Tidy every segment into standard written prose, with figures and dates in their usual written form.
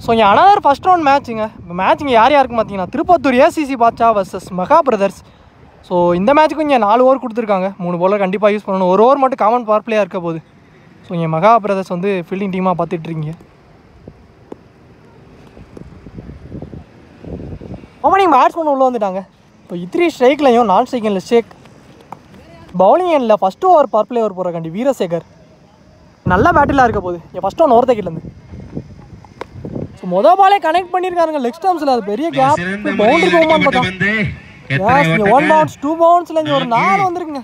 So இங்கே another first round மேட்ச்சுங்க. இப்போ match இங்கே யார் யாருக்கு பார்த்தீங்கன்னா Tirupattur ACC Baasha versus mega brothers. So இந்த மேட்ச்சுக்கு இங்கே 4 ஓவர் கொடுத்துருக்காங்க. 3 bowler கண்டிப்பாக யூஸ் பண்ணணும். 1 ஓவர் மட்டும் காமன் பவர் பிளேயாக இருக்க போகுது. ஸோ இங்கே மெகா பிரதர்ஸ் வந்து ஃபீல்டிங் டீமாக பார்த்துட்ருக்கீங்க. ஓப்பனிங் பேட்ஸ்மேன் உள்ளே வந்துட்டாங்க. இப்போ இத்ரி ஸ்ட்ரைக்லையும் நான் ஸ்ட்ரைக்கில் ஷேக். பவுலிங் எண்ணில் first over power play over போகிறக்காண்டி வீரசேகர். நல்ல பேட்டிலாக இருக்க போகுது. என் ஃபஸ்ட் ஒன் ஓவர்த்தக்கிலேருந்து ஸோ மொதல் பாலே கனெக்ட் பண்ணியிருக்காருங்க லெக் ஸ்டம்ஸில். அது பெரிய கேப். பவுண்டரி போகுமான்னு பார்த்தா இங்கே 1 bounce 2 bounceல இங்கே ஒரு 4 வந்துருக்குங்க.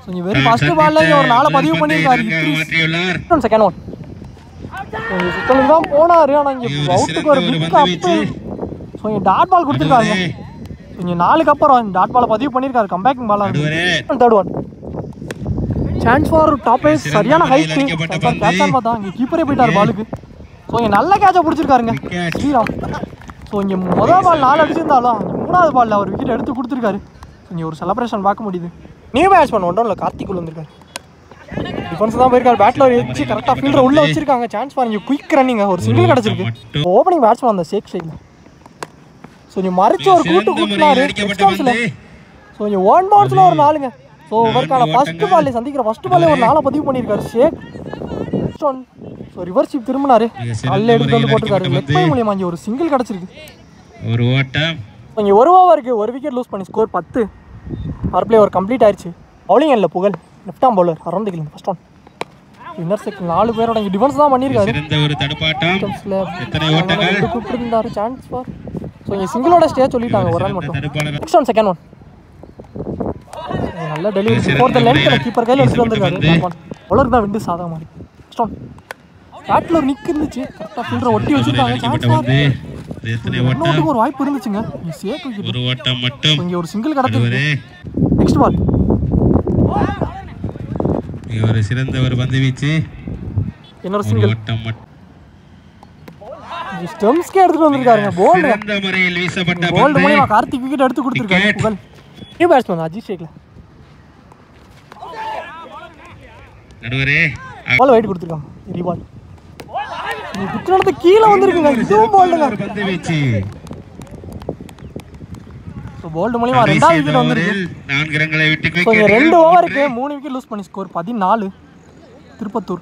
ஸோ இங்கே வெறும் ஃபஸ்ட்டு பாலில் இங்கே ஒரு 4 பதிவு பண்ணியிருக்காரு. செகண்ட் ஒன் சுத்தலுக்கு தான் போனார். ஆனால் இங்கே அவுட்டுக்கு ஒரு பிக் அப்பு. ஸோ இங்கே டாட் பால் கொடுத்துருக்காங்க. இங்கே 4க்கு அப்புறம் டாட் பாலை பதிவு பண்ணியிருக்காரு. கம்பேக்கிங் பாலாக. Third one chance for top age. சரியான ஹைட்டு. கேட்சான்னு பார்த்தா இங்கே கீப்பரே போயிட்டார் பாலுக்கு. ஸோ இங்கே நல்ல கேட்சை பிடிச்சிருக்காருங்க ஸ்ரீராம். ஸோ இங்கே மொதல் பால் 4 அடிச்சிருந்தாலும் 3வது பாலில் அவர் விக்கெட் எடுத்து கொடுத்துருக்காரு. ஸோ இங்கே ஒரு செலிப்ரேஷன் பார்க்க முடியுது. நியூ பேட்ஸ்மேன் 1 டவுனில் கார்த்திக் உள்ள வந்திருக்காரு. டிஃபென்ஸ் தான் போயிருக்காரு. பேட்டில் ஒரு வச்சு கரெக்டாக ஃபீல்டர் உள்ளே வச்சிருக்காங்க. சான்ஸ் ஃபார் இங்கே குயிக் ரன்னிங்க. ஒரு சிங்கிள் கிடச்சிருக்கு. ஓப்பனிங் பேட்ஸ்மேன் அந்த ஷேக் சைடில். ஸோ இங்கே மறைச்சு ஒரு கூட்டுனாரு. ஸோ இங்கே 1 bounceல ஒரு 4ங்க. ஸோ இவருக்கான ஃபஸ்ட்டு பால்லே சந்திக்கிற ஃபஸ்ட்டு பால்லே ஒரு 4 பதிவு பண்ணியிருக்காரு ஷேக். ஸோ ரிவர்ஸ் ஷிப் திரும்பினாரு. நல்ல எடுத்து வந்து போட்டிருக்காரு. லெக் பை மூலியமா இங்கே ஒரு சிங்கிள் கிடச்சிருக்கு. ஒரு ஓட்டம். இங்கே 1 ஓவருக்கு 1 விக்கெட் லூஸ் பண்ணி ஸ்கோர் 10. பவர் பிளே ஒரு கம்ப்ளீட் ஆயிடுச்சு. பவுலிங் எண்ணில் புகழ் left arm bowler around the first one. Inner section 4 பேரோட இங்கே டிஃபென்ஸ் தான் பண்ணியிருக்காரு. கூப்பிட்டுருந்தாரு சான்ஸ் ஃபார். ஸோ இங்கே சிங்கிளோட ஸ்டே சொல்லிட்டாங்க. 1 ரன் மட்டும். Next one second one. நல்ல டெலிவரி. ஃபோர்த் லென்த்தில் கீப்பர் கையில் எடுத்துட்டு வந்திருக்காரு. பவுலர் தான் விண்டு சாதக மாதிரி. நெக்ஸ்ட் ஒன் பேட்டில் ஒரு நிக் இருந்துச்சு. கரெக்டாக ஃபீல்டரை ஒட்டி வச்சிருக்காங்க. Chance for. இன்னொரு ஒரு வாய்ப்பு இருந்துச்சுங்க. சேக் விக்கெட். ஒரு ஓட்டம் மட்டும். இங்கே ஒரு சிங்கிள் கிடச்சிருக்கு. நெக்ஸ்ட் பால் ஒரு சிறந்த ஒரு பந்து வீச்சு. இன்னொரு சிங்கிள். ஸ்டம்ஸ்கே எடுத்துட்டு வந்திருக்காருங்க. போல்டு சிறந்த முறையில் வீசப்பட்ட போல்டு மூலமா கார்த்திக் விக்கெட் எடுத்து கொடுத்திருக்காரு. புகழ் நியூ பேட்ஸ்மேன் அஜித் ஷேக்ல நடுவரே பால் வைட் கொடுத்திருக்காங்க. ரீபால் நீ குத்துனது கீழே வந்திருக்குங்க. இதுவும் போல்டுங்க. பந்து வீச்சு. ஸோ போல்டு மூலமா 2வது விக்கெட் வந்திருக்கு. 4 ரன்களை விட்டு ஸோ 2 ஓவருக்கு 3 விக்கெட் லூஸ் பண்ணி ஸ்கோர் 14. திருப்பத்தூர்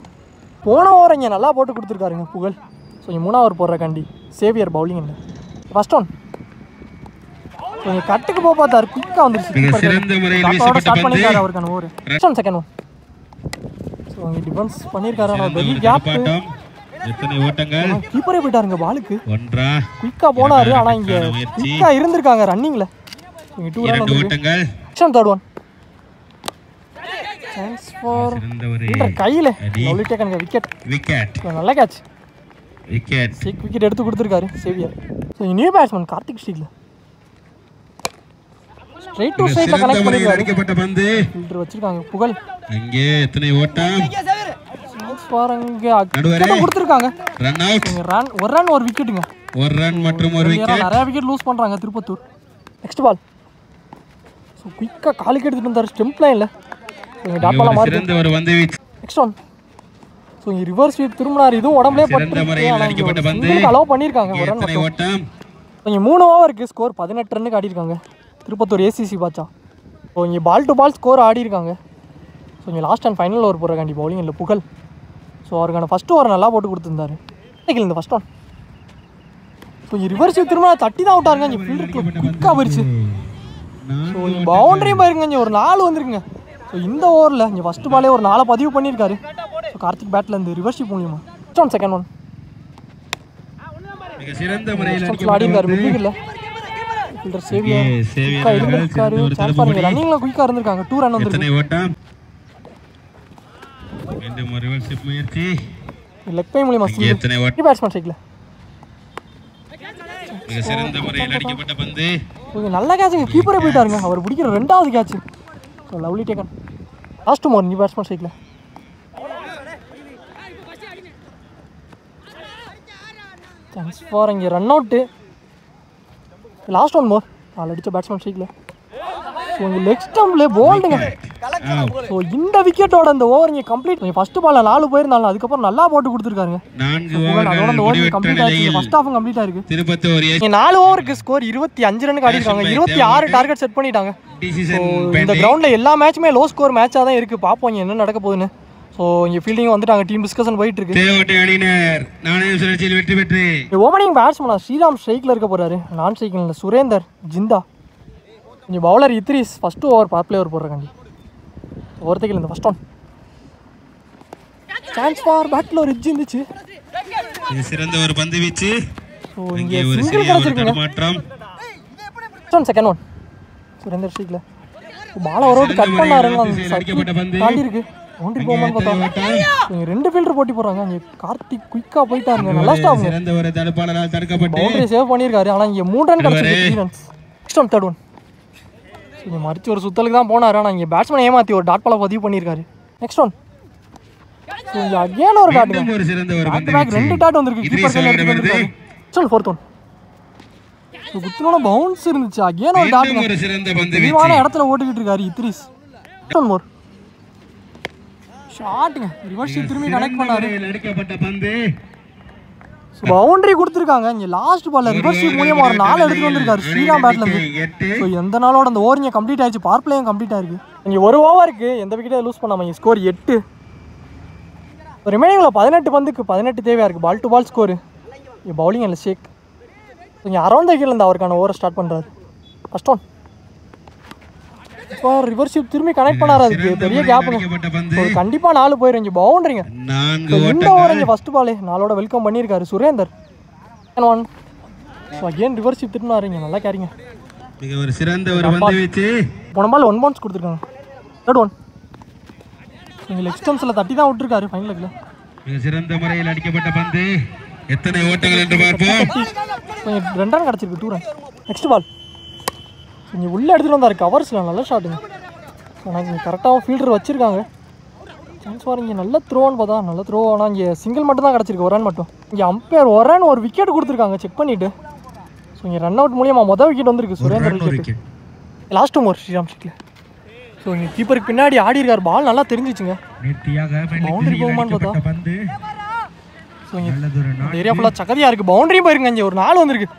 போன ஓவர் இங்கே நல்லா போட்டு கொடுத்துருக்காருங்க புகழ். ஸோ இங்கே 3வது ஓவர் போடுறக்காண்டி சேவியர் பவுலிங் இல்லை. ஃபர்ஸ்ட் ஒன் ஸோ இங்கே கட்டுக்கு போக பார்த்தாரு. குயிக்காக வந்துருச்சு. ஸ்டார்ட் பண்ணியிருக்காரு அவருக்கான over. First one second one. So இங்கே டிஃபென்ஸ் பண்ணியிருக்காரு. ஆனால் பெரிய கேப். எத்தனை ஓட்டங்கள். கீப்பரே போயிட்டாருங்க பாலுக்கு. ஒன்றா குயிக்காக போனார். ஆனால் இங்கே குயிக்காக இருந்திருக்காங்க ரன்னிங்கில். இங்கே 2 ரன் ஓட்டங்கள். தேர்ட் ஒன் சான்ஸ் ஃபார் கையில் லவ்லி டேக்கன் விக்கெட். விக்கெட். நல்ல கேட்ச். விக்கெட். சிக் விக்கெட் எடுத்து கொடுத்துருக்காரு Xavier. So new batsman Karthik ஸ்ட்ரீட்ல ஸ்ட்ரைட் டு ஸ்ட்ரைட்ல கனெக்ட் பண்ணிருக்காரு. பந்து ஃபீல்டர் வச்சிருக்காங்க புகழ். அங்கே எத்தனை ஓட்டம். சான்ஸ் ஃபார் அங்கே அக்கட்ட கொடுத்துருக்காங்க. Run out. ஒரு ரன் ஒரு விக்கெட்டுங்க. 1 ரன் மற்றும் 1 விக்கெட். நிறைய விக்கெட் லூஸ் பண்றாங்க திருப்பத்தூர். நெக்ஸ்ட் பால் ஸோ குயிக்காக காலுக்கு எடுத்துட்டு வந்தார் ஸ்டெம்ப் லைன்ல. டாட் பாலா மாறி சிறந்த ஒரு பந்து வீச்சு. நெக்ஸ்ட் ஒன் ஸோ இங்கே ரிவர்ஸ் ஸ்வீப் திரும்பினார். இதுவும் உடம்புலே பட்டு அலோவ் பண்ணியிருக்காங்க. ஒரு ரன் மட்டும். இங்கே 3 ஓவருக்கு ஸ்கோர் 18 ரன்னுக்கு ஆடிருக்காங்க திருப்பத்தூர் ஏசிசி பாட்சா. ஸோ இங்கே பால் டு பால் ஸ்கோர் ஆடிருக்காங்க. ஸோ இங்கே லாஸ்ட் அண்ட் ஃபைனல் ஓவர் போடுறக்காண்டி பவுலிங் இல்லை புகழ். ஸோ அவருக்கான ஃபஸ்ட்டு ஓவர் நல்லா போட்டு கொடுத்துருந்தாரு. இந்த ஃபஸ்ட் ஒன் ஸோ இங்கே ரிவர்ஸ் ஸ்வீப் திரும்ப தட்டி தான் விட்டாருங்க. இங்கே ஃபீல்டருக்கு குயிக்காக போயிடுச்சு. ஸோ இங்கே பவுண்டரியும் போயிருங்க. இங்கே ஒரு 4 வந்துருக்குங்க. ஸோ இந்த ஓவரில் இங்கே ஃபஸ்ட்டு பாலே ஒரு 4 பதிவு பண்ணியிருக்காரு. ஸோ கார்த்திக் பேட்டில் இருந்து ரிவர்ஷிப் மூலியமா. ஃபர்ஸ்ட் ஒன் செகண்ட் ஒன் சிறந்த முறையில் ஆடிருக்காரு. மிட்விக்கெட்ல ஃபீல்டர் சேவியர் குயிக்காக இருந்திருக்காரு. சான்ஸ் ஃபார் இங்கே ரன்னிங்கில் குயிக்காக இருந்திருக்காங்க. 2 ரன் வந்துருக்கு. மீண்டும் ஒரு ரிவர்ஷிப் முயற்சி. லெக் பை மூலியமா எத்தனை ஓட்டம். பேட்ஸ்மேன் சைக்கில் சிறந்த முறையில் அடிக்கப்பட்ட பந்து. நல்ல கேட்சுங்க. கீப்பரே போயிட்டாருங்க. அவர் பிடிக்கிற 2வது catch. So lovely taken. Last more new batsman சைக்கில் சான்ஸ் ஃபார் இங்கே run out. Last one more. 4 அடித்த பேட்ஸ்மேன் சைக்கில். ஸோ இங்கே லெக் ஸ்டம்பில் போல்டுங்க. ஸோ இந்த விக்கெட்டோட அந்த ஓவர் இங்கே கம்ப்ளீட். ஃபர்ஸ்ட் பால்ல 4 போயிருந்தாலும் அதுக்கப்புறம் நல்லா போட்டு கொடுத்துருக்காங்க. 4 அதோட அந்த ஓவர்கள் ஓவர் முடிவற்ற கம்ப்ளீட் ஆயிடுச்சு. நிலையில் ஃபர்ஸ்ட் ஹாஃபும் கம்ப்ளீட் ஆயிருக்கு. திருப்பத்தூர் இங்க 4 ஓவருக்கு ஸ்கோர் 25 ரனுக்கு ஆடிருக்காங்க. 26 டார்கெட் செட் பண்ணிட்டாங்க. ஸோ இந்த கிரவுண்ட்ல எல்லா மேட்சுமே லோ ஸ்கோர் மேட்சாக தான் இருக்கு. பார்ப்போம் இங்க என்ன நடக்க போகுதுன்னு. ஸோ இங்கே ஃபீல்டிங் வந்துட்டாங்க. டீம் டிஸ்கஷன் போயிட்டு இருக்கு. தேவகோட்டை அணியினர் நாணய சுழற்சியில் வெற்றி பெற்று ஓப்பனிங் பேட்ஸ்மேனா ஸ்ரீராம் ஸ்ட்ரைக்கில் இருக்க போறாரு. நான் ஸ்ட்ரைக்கில் சுரேந்தர் ஜிந்தா. இங்கே bowler Idris first over power play over போடுறாங்க. ஒருத்தைக்கு இந்த first one chance for battle ஒரு எட்ஜ் இருந்துச்சு. இது சிறந்த ஒரு பந்து வீச்சு. ஸோ இங்கே ஒரு சிங்கிள் சிறிய ஒரு கிடச்சிருக்குங்க. தடுமாற்றம். First one second one Surender ஸ்ட்ரைக்கில் பாலை ஒரு அவுட் கட் பண்ணாருங்க. தாண்டி இருக்கு பவுண்டரி போகுமான்னு பார்த்தா இங்கே 2 ஃபீல்டர் போட்டி போடுறாங்க. இங்கே கார்த்திக் குயிக்காக போயிட்டாருங்க. நல்லா ஸ்டாஃப் சிறந்த ஒரு தடுப்பாளரால் தடுக்கப்பட்டு பவுண்டரி சேவ் பண்ணியிருக்காரு. ஆனால் இங்கே 3 ரன் கிடச்சிருக்கு. 3 runs. Next one third one. இங்கே மறிச்சு ஒரு சுத்தலுக்கு தான் போனார். ஆனால் இங்கே பேட்ஸ்மேன் ஏமாற்றி ஒரு டாட் பாலை பதிவு பண்ணியிருக்காரு. நெக்ஸ்ட் ஒன் இங்கே அகேன் ஒரு டாட்டுங்க. ஒரு சிறந்த ஒரு பந்து பேக் 2 டாட் வந்திருக்கு. கீப்பர் கையில் எடுத்து வந்துருக்காரு. Next one fourth one. குத்தினோட பவுன்ஸ் இருந்துச்சு. அகேன் ஒரு டாட்டுங்க. ஒரு சிறந்த பந்து தெளிவான இடத்துல ஓட்டிக்கிட்டு இருக்காரு இத்ரிஸ். நெக்ஸ்ட் ஒன் மோர் ஷாட்டுங்க. ரிவர்ஸ் திரும்பி கனெக்ட் பண்ணாரு. அடிக்கப்பட்ட பந்து பவுண்டரி கொடுத்துருக்காங்க. இங்கே லாஸ்ட் பால்ல ரிவர்ஸ் மூலியமா ஒரு 4 எடுத்துட்டு வந்திருக்காரு ஸ்ரீராம் பேட்ல இருந்து. 8. ஸோ எந்த நாளோட அந்த ஓவர் இங்கே கம்ப்ளீட் ஆயிடுச்சு. பவர் பிளேயும் கம்ப்ளீட் ஆயிருக்கு. இங்கே ஒரு ஓவருக்கு எந்த விக்கெட்டை லூஸ் பண்ணாம இங்கே ஸ்கோர் 8. ரிமைனிங்கில் 18 பந்துக்கு 18 தேவையா இருக்கு. Ball to ball score. இங்கே பவுலிங் இல்லை ஷேக். இங்கே அரௌண்ட் த கீழ இருந்து அவருக்கான ஓவரை ஸ்டார்ட் பண்ணுறாரு. ஃபர்ஸ்ட் ஒன் ரிவர்ஸ் திரும்பி கனெக்ட் பண்ணாரு. அதுக்கு பெரிய கேப்புங்க. கண்டிப்பா 4 போயிடும். இங்கே பவுண்டரிங்க. இந்த ஓவர் இங்கே ஃபர்ஸ்ட் பாலே 4ஓட வெல்கம் பண்ணியிருக்காரு சுரேந்தர். ஒன் அகேன் ரிவர்ஸ் திரும்பினாரு. இங்கே நல்லா கேரிங்க. மிக ஒரு சிறந்த ஒரு பந்து வீச்சு. போன பால் 1 பவுன்ஸ் கொடுத்துருக்காங்க. தேர்ட் ஒன் இங்கே லெக் ஸ்டம்ஸில் தட்டி தான் விட்டுருக்காரு ஃபைனல் லெக்கில். மிக சிறந்த முறையில் அடிக்கப்பட்ட பந்து. எத்தனை ஓட்டங்கள் என்று பார்ப்போம். கொஞ்சம் 2 ரன் கிடச்சிருக்கு. 2 ரன். நெக்ஸ்ட் பால் இங்கே உள்ளே எடுத்துகிட்டு வந்தார் கவர்ஸில். நல்ல ஷாட்டுங்க. ஆனால் இங்கே கரெக்டாக ஃபீல்டர் வச்சுருக்காங்க. சான்ஸ் ஃபார் இங்கே நல்ல த்ரோன்னு பார்த்தா நல்ல த்ரோ. ஆனால் இங்கே சிங்கிள் மட்டும் தான் கிடச்சிருக்கு. 1 ரன் மட்டும். இங்கே அம்பையர் 1 ரன் ஒரு விக்கெட் கொடுத்துருக்காங்க செக் பண்ணிவிட்டு. ஸோ இங்கே ரன் அவுட் மூலியமாக மொதல் விக்கெட் வந்திருக்கு Surender wicket. Last over Sriram ஸ்ட்ரைக்கில். ஸோ இங்கே கீப்பருக்கு பின்னாடி ஆடி இருக்கார். பால் நல்லா தெரிஞ்சிச்சுங்க. பவுண்டரி போகுமான்னு பார்த்தா ஸோ இங்கே இந்த ஏரியா ஃபுல்லாக சக்கதியாக இருக்குது. பவுண்டரியும் போயிருங்க. இங்கே ஒரு 4 வந்திருக்கு.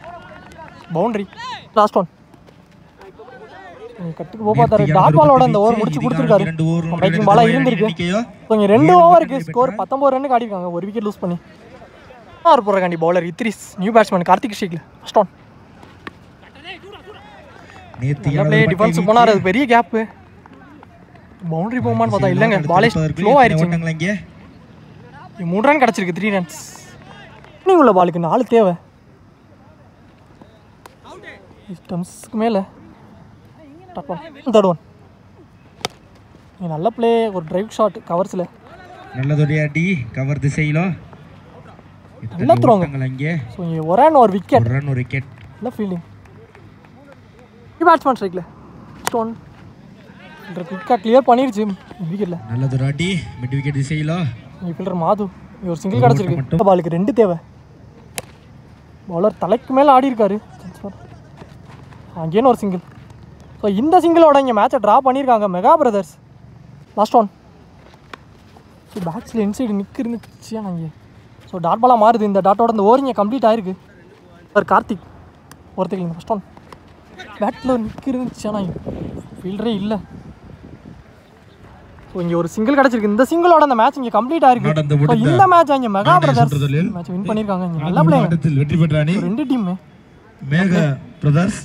பவுண்டரி. லாஸ்ட் ஒன் கட்டுக்கு போக பார்த்தாரு. டாட் பாலோட அந்த ஓவர் முடிச்சு கொடுத்துருக்காரு. பைக்கிங் பாலாக இருந்திருக்கு. ஸோ இங்கே 2 ஓவருக்கு ஸ்கோர் 19 ரன்னுக்கு ஆடிருக்காங்க. ஒரு விக்கெட் லூஸ் பண்ணி ஆறு போடுறாண்டி bowler Idris. New batsman Karthik ஸ்ட்ரைக்கில். ஃபர்ஸ்ட் ஒன் டிஃபென்ஸ் போனார். அது பெரிய கேப்பு. பவுண்டரி போகுமான்னு பார்த்தா இல்லைங்க. பாலே ஸ்லோ ஆயிடுச்சு. 3 ரன் கிடச்சிருக்கு. 3 ரன்ஸ். இன்னும் உள்ள பாலுக்கு 4 தேவை. ஸ்டம்ஸ்க்கு மேலே தேர்ட் ஒன் நல்ல பிளே. ஒரு டிரைவ் ஷாட் கவர்ஸில். நல்லதொரு அடி கவர் திசையில நல்லா த்ரோங்க. ஸோ இங்கே 1 ரன் ஒரு விக்கெட். 1 ரன் ஒரு விக்கெட். நல்ல ஃபீல்டிங். பேட்ஸ்மேன் ஸ்ட்ரைக்கில். ஸ்டோன் குயிக்காக கிளியர் பண்ணிருச்சு விக்கெட்டில். நல்லதொரு அடி மிட் விக்கெட் திசையில. இங்கே ஃபீல்டர் மாது ஒரு சிங்கிள் கிடச்சிருக்கு. பாலுக்கு 2 தேவை. பவுலர் தலைக்கு மேலே ஆடி இருக்காரு. அங்கேன்னு ஒரு சிங்கிள். ஸோ இந்த சிங்கிளோட இங்கே மேட்சை ட்ரா பண்ணியிருக்காங்க Mega Brothers. Last one so பேட்ஸில் இன்சைடு நிற்கு இருந்துச்சு. நாங்கள் ஸோ டாட் பாலாக மாறுது. இந்த டாட்டோட இந்த ஓவர் இங்கே கம்ப்ளீட் ஆயிருக்கு. சார் கார்த்திக் ஒருத்தர் ஃபர்ஸ்ட் ஒன் பேட்டில் நிற்கு இருந்துச்சு. ஆனால் ஃபீல்டரே இல்லை. ஸோ இங்கே ஒரு சிங்கிள் கிடச்சிருக்கு. இந்த சிங்கிளோட அந்த மேட்ச் இங்கே கம்ப்ளீட் ஆயிருக்கு. ஸோ இந்த மேட்ச் இங்கே மெகா பிரதர்ஸ் மேட்ச் வின் பண்ணியிருக்காங்க. இங்கே நல்லா பிளே வெற்றி பெற்ற அணி 2 டீம் மேகா பிரதர்ஸ்